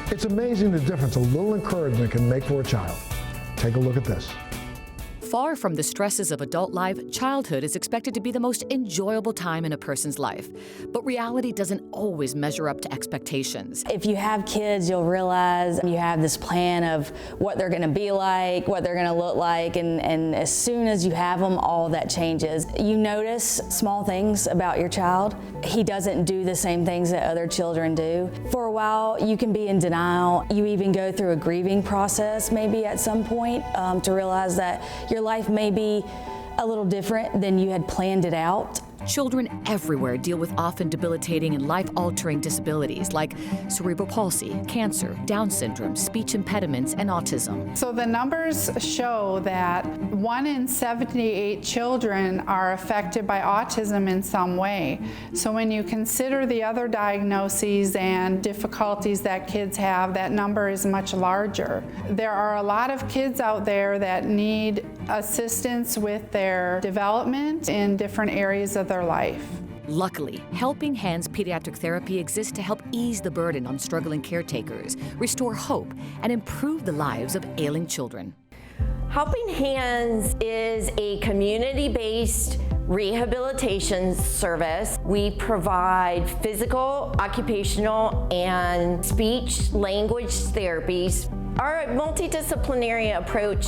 It's amazing the difference a little encouragement can make for a child. Take a look at this. Far from the stresses of adult life, childhood is expected to be the most enjoyable time in a person's life. But reality doesn't always measure up to expectations. If you have kids, you'll realize you have this plan of what they're gonna be like, what they're gonna look like, and as soon as you have them, all that changes. You notice small things about your child. He doesn't do the same things that other children do. For a while, you can be in denial. You even go through a grieving process maybe at some point to realize that your life may be a little different than you had planned it out. Children everywhere deal with often debilitating and life-altering disabilities like cerebral palsy, cancer, Down syndrome, speech impediments, and autism. So the numbers show that 1 in 78 children are affected by autism in some way. So when you consider the other diagnoses and difficulties that kids have, that number is much larger. There are a lot of kids out there that need assistance with their development in different areas of their life. Luckily, Helping Hands Pediatric Therapy exists to help ease the burden on struggling caretakers, restore hope, and improve the lives of ailing children. Helping Hands is a community-based rehabilitation service. We provide physical, occupational, and speech language therapies. Our multidisciplinary approach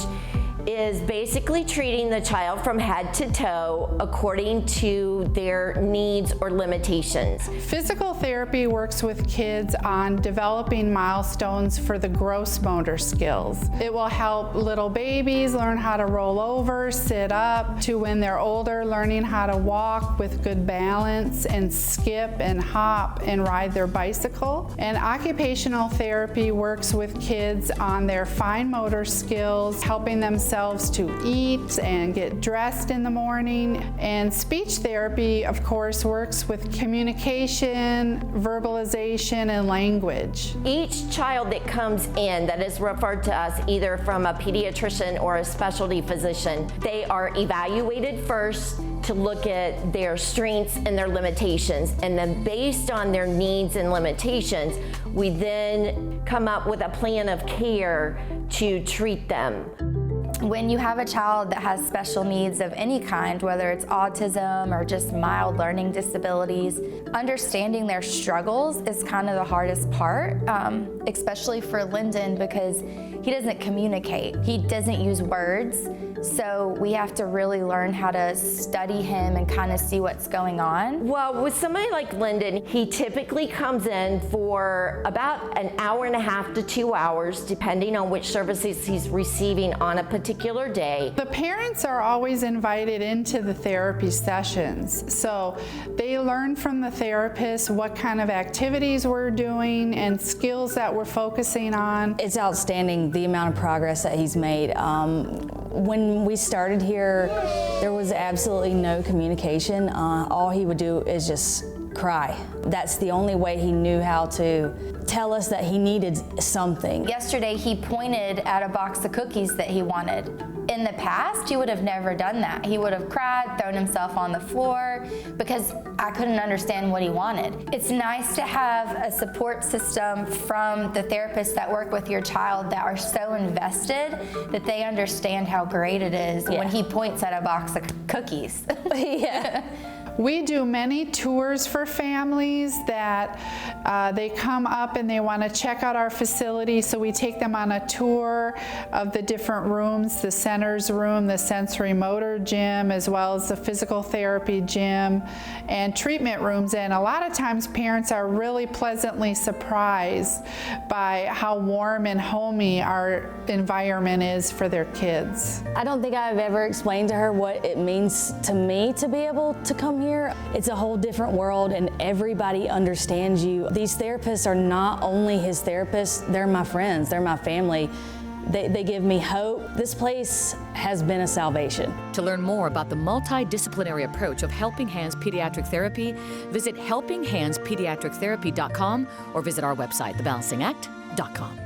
is basically treating the child from head to toe according to their needs or limitations. Physical therapy works with kids on developing milestones for the gross motor skills. It will help little babies learn how to roll over, sit up, to when they're older, learning how to walk with good balance and skip and hop and ride their bicycle. And occupational therapy works with kids on their fine motor skills, helping themselves to eat and get dressed in the morning. And speech therapy, of course, works with communication, verbalization, and language. Each child that comes in that is referred to us either from a pediatrician or a specialty physician, they are evaluated first to look at their strengths and their limitations. And then based on their needs and limitations, we then come up with a plan of care to treat them. When you have a child that has special needs of any kind, whether it's autism or just mild learning disabilities, understanding their struggles is kind of the hardest part, especially for Lyndon because he doesn't communicate. He doesn't use words, so we have to really learn how to study him and kind of see what's going on. Well, with somebody like Lyndon, he typically comes in for about an hour and a half to 2 hours, depending on which services he's receiving on a particular day. The parents are always invited into the therapy sessions, so they learn from the therapist what kind of activities we're doing and skills that we're focusing on. It's outstanding the amount of progress that he's made. When we started here, there was absolutely no communication. All he would do is just cry. That's the only way he knew how to tell us that he needed something. Yesterday, he pointed at a box of cookies that he wanted. In the past, he would have never done that. He would have cried, thrown himself on the floor, because I couldn't understand what he wanted. It's nice to have a support system from the therapists that work with your child that are so invested that they understand how great it is when he points at a box of cookies. Yeah. We do many tours for families that they come up and they want to check out our facility, so we take them on a tour of the different rooms, the centers room, the sensory motor gym, as well as the physical therapy gym and treatment rooms. And a lot of times parents are really pleasantly surprised by how warm and homey our environment is for their kids. I don't think I've ever explained to her what it means to me to be able to come here. It's a whole different world and everybody understands you. These therapists are not only his therapists, they're my friends, they're my family. They give me hope. This place has been a salvation. To learn more about the multidisciplinary approach of Helping Hands Pediatric Therapy, visit helpinghandspediatrictherapy.com or visit our website, thebalancingAct.com.